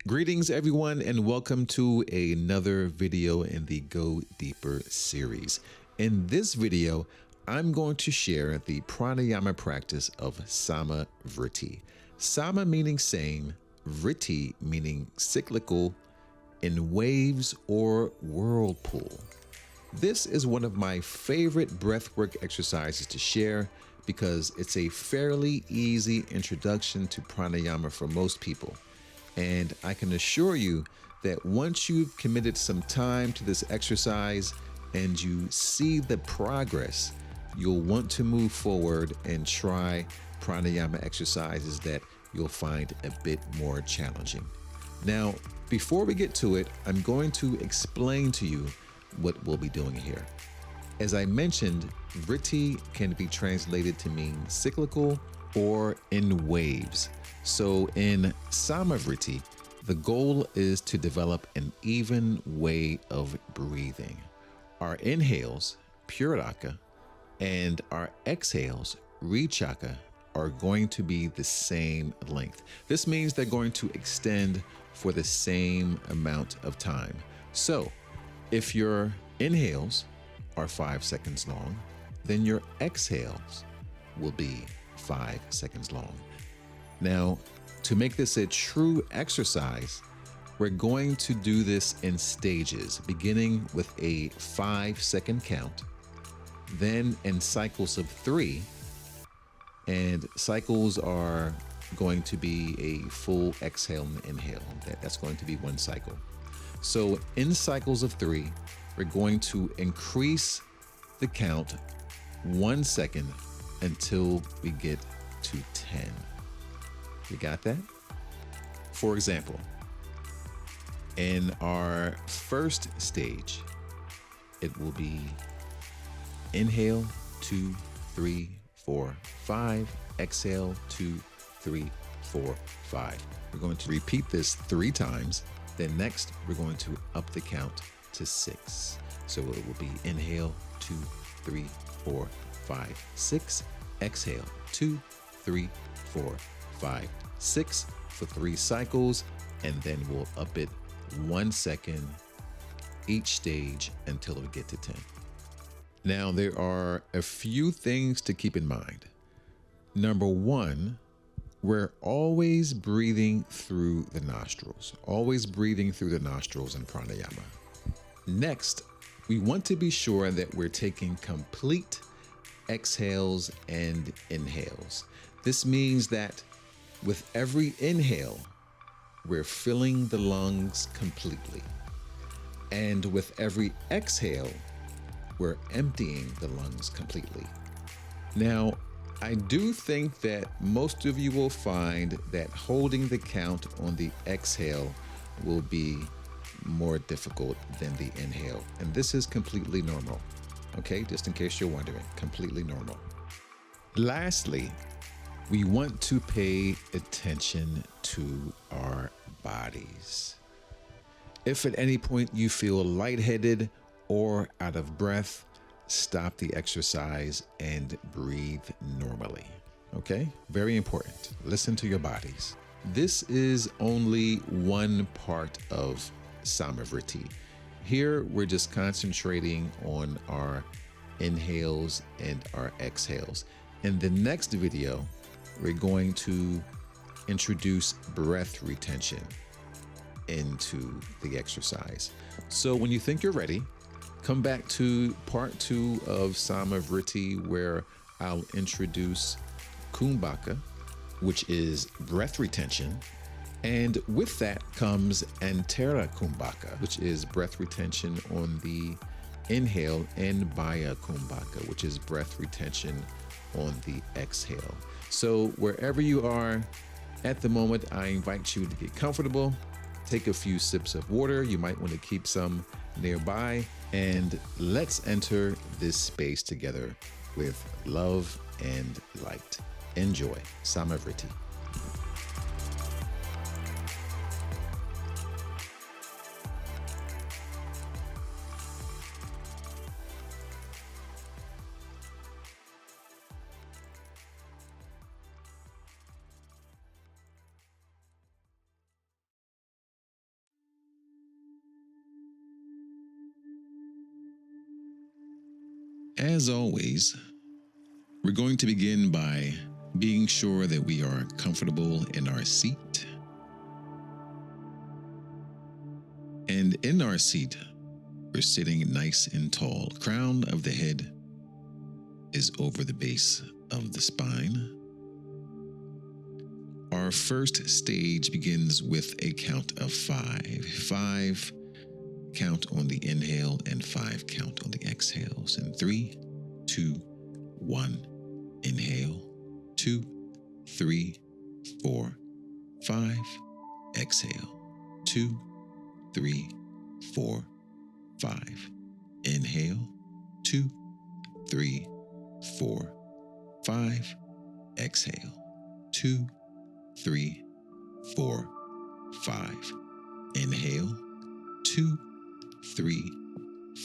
Greetings everyone and welcome to another video in the Go Deeper series. In this video, I'm going to share the pranayama practice of Sama Vritti. Sama meaning same, Vritti meaning cyclical, in waves or whirlpool. This is one of my favorite breathwork exercises to share because it's a fairly easy introduction to pranayama for most people. And I can assure you that once you've committed some time to this exercise and you see the progress, you'll want to move forward and try pranayama exercises that you'll find a bit more challenging. Now, before we get to it, I'm going to explain to you what we'll be doing here. As I mentioned, Vritti can be translated to mean cyclical or in waves. So in Sama Vritti, the goal is to develop an even way of breathing. Our inhales, Puraka, and our exhales, Richaka, are going to be the same length. This means they're going to extend for the same amount of time. So if your inhales are 5 seconds long, then your exhales will be 5 seconds long. Now, to make this a true exercise, we're going to do this in stages, beginning with a 5-second count, then in cycles of 3, and cycles are going to be a full exhale and inhale. That's going to be one cycle. So in cycles of 3, we're going to increase the count 1 second until we get to 10. You got that? For example, in our first stage, it will be inhale 2, 3, 4, 5, exhale 2, 3, 4, 5. We're going to repeat this 3 times. Then next, we're going to up the count to 6. So it will be inhale 2, 3, 4, 5, 6, exhale 2, 3, 4, 5, 6 for 3 cycles, and then we'll up it 1 second each stage until we get to 10. Now, there are a few things to keep in mind. Number 1, we're always breathing through the nostrils, in pranayama. Next, we want to be sure that we're taking complete exhales and inhales. This means that with every inhale, we're filling the lungs completely. And with every exhale, we're emptying the lungs completely. Now, I do think that most of you will find that holding the count on the exhale will be more difficult than the inhale. And this is completely normal. Okay, just in case you're wondering, completely normal. Lastly, we want to pay attention to our bodies. If at any point you feel lightheaded or out of breath, stop the exercise and breathe normally. Okay? Very important. Listen to your bodies. This is only one part of Sama Vritti. Here, we're just concentrating on our inhales and our exhales. In the next video, we're going to introduce breath retention into the exercise. So when you think you're ready, come back to part 2 of Sama Vritti, where I'll introduce Kumbhaka, which is breath retention. And with that comes Antara Kumbhaka, which is breath retention on the inhale, and Baya Kumbhaka, which is breath retention on the exhale. So wherever you are at the moment, I invite you to get comfortable, take a few sips of water. You might want to keep some nearby, and let's enter this space together with love and light. Enjoy Sama Vritti. As always, we're going to begin by being sure that we are comfortable in our seat. And in our seat, we're sitting nice and tall. Crown of the head is over the base of the spine. Our first stage begins with a count of 5. 5 count on the inhale and 5 count on the exhales. And 3, 2, 1. Inhale. 2, 3, 4, 5. Exhale. 2, 3, 4, 5. Inhale. 2, 3, 4, 5. Exhale. 2, 3, 4, 5. Inhale. 2, 3,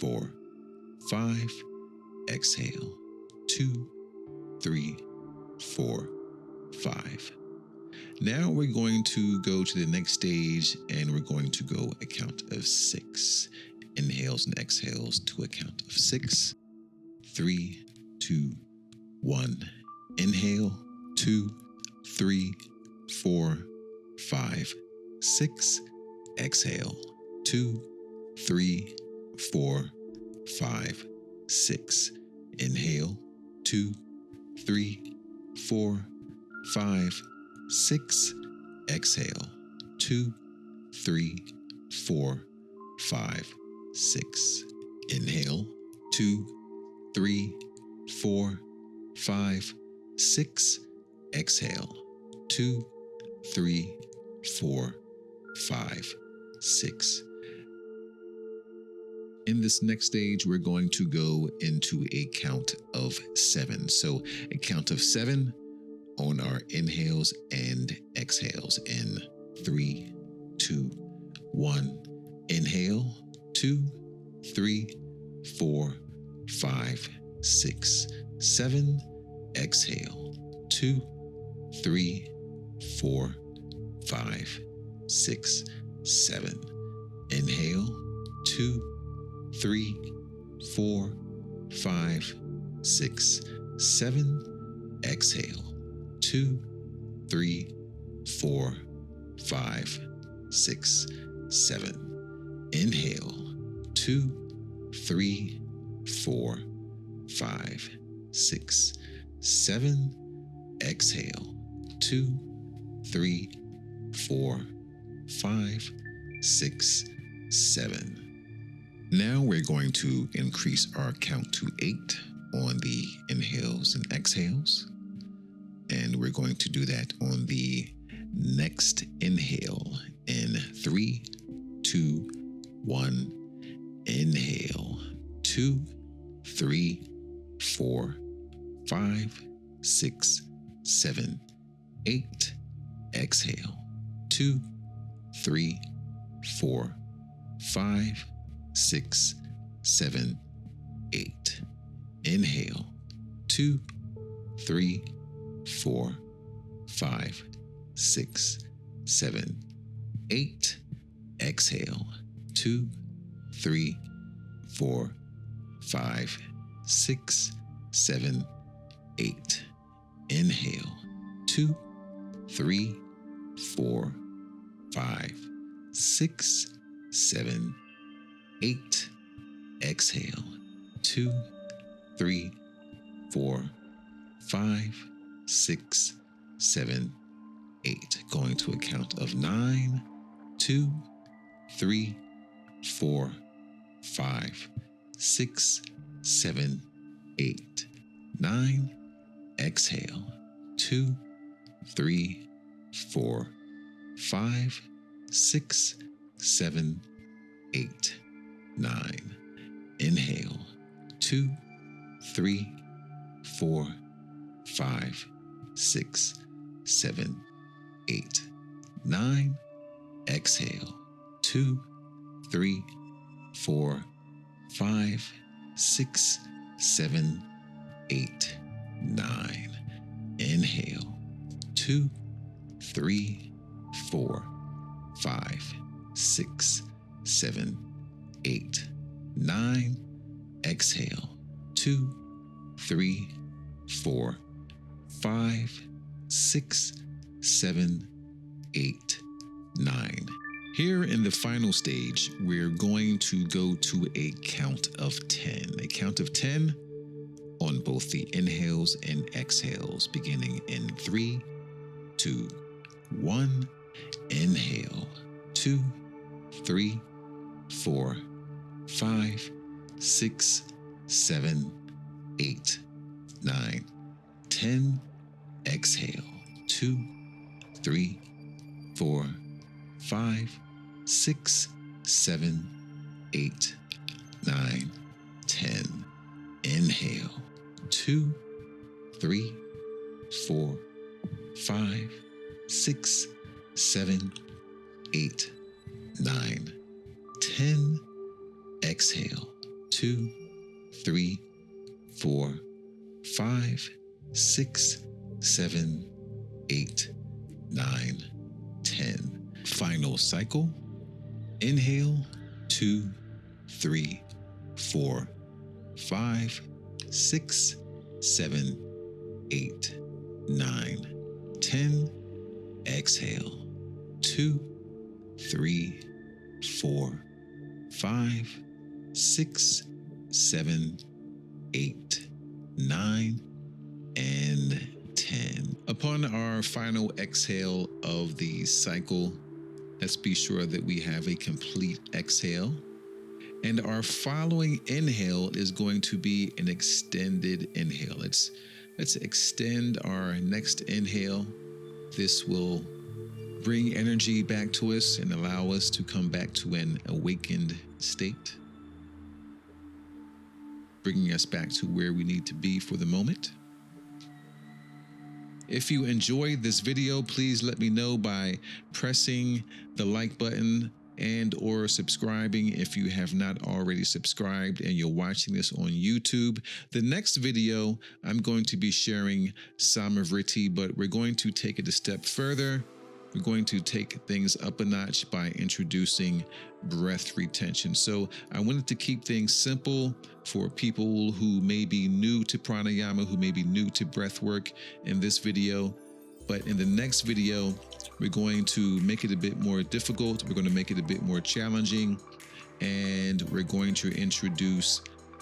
4, 5. Exhale. 2, 3, 4, 5. Now we're going to go to the next stage, and we're going to go a count of 6. Inhales and exhales to a count of 6. 3, 2, 1. Inhale. 2, 3, 4, 5, 6. Exhale. 2, 3, 4, 5, 6. Inhale. 2, 3, 4, 5, 6. Exhale. 2, 3, 4, 5, 6. Inhale. 2, 3, 4, 5, 6. Exhale. 2, 3, 4, 5, 6. In this next stage, we're going to go into a count of 7. So a count of 7 on our inhales and exhales. In 3, 2, 1. Inhale. 2, 3, 4, 5, 6, 7. Exhale. 2, 3, 4, 5, 6, 7. Inhale. 2, 3, 4, 5, 6, 7. Exhale. 2, 3, 4, 5, 6, 7. Inhale. 2, 3, 4, 5, 6, 7. Exhale. 2, 3, 4, 5, 6, 7. Now we're going to increase our count to 8 on the inhales and exhales. And we're going to do that on the next inhale. In 3, 2, 1. Inhale. 2, 3, 4, 5, 6, 7, 8. Exhale. 2, 3, 4, 5, 6, 7, 8. Inhale. 2, 3, 4, 5, 6, 7, 8. Exhale. 2, 3, 4, 5, 6, 7, 8. Inhale. 2, 3, 4, 5, 6, 7, 8. Exhale. 2, 3, 4, 5, 6, 7, 8. Going to a count of 9. 2, 3, 4, 5, 6, 7, 8. 9. Exhale. 2, 3, 4, 5, 6, 7, 8. 9. Inhale. 2, 3, 4, 5, 6, 7, 8. 9. Exhale. 2, 3, 4, 5, 6, 7, 8. 9. Inhale. 2, 3, 4, 5, 6, 7, 8. 9. Exhale. 2, 3, 4, 5, 6, 7, 8, 9. Here in the final stage, we're going to go to a count of 10. A count of 10 on both the inhales and exhales, beginning in 3, 2, 1. Inhale. 2, 3, 4, 5, 6, 7, 8, 9, 10. Exhale. 2, 3, 4, 5, 6, 7, 8, 9, 10. Inhale. 2, 3, 4, 5, 6, 7, 8, 9, 10. Exhale. 2, 3, 4, 5, 6, 7, 8, 9, 10. Final cycle. Inhale. 2, 3, 4, 5, 6, 7, 8, 9, 10. Exhale. 2, 3, 4, 5, 6, 7, 8, 9, and 10. Upon our final exhale of the cycle, let's be sure that we have a complete exhale. And our following inhale is going to be an extended inhale. Let's extend our next inhale. This will bring energy back to us and allow us to come back to an awakened state, bringing us back to where we need to be for the moment. If you enjoyed this video, please let me know by pressing the like button and or subscribing if you have not already subscribed and you're watching this on YouTube. The next video, I'm going to be sharing Sama Vritti, but we're going to take it a step further. We're going to take things up a notch by introducing breath retention. So I wanted to keep things simple for people who may be new to pranayama, who may be new to breath work in this video. But in the next video, we're going to make it a bit more difficult. We're going to make it a bit more challenging. And we're going to introduce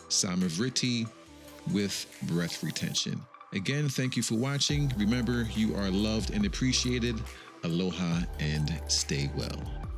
Sama Vritti with breath retention. Again, thank you for watching. Remember, you are loved and appreciated. Aloha and stay well.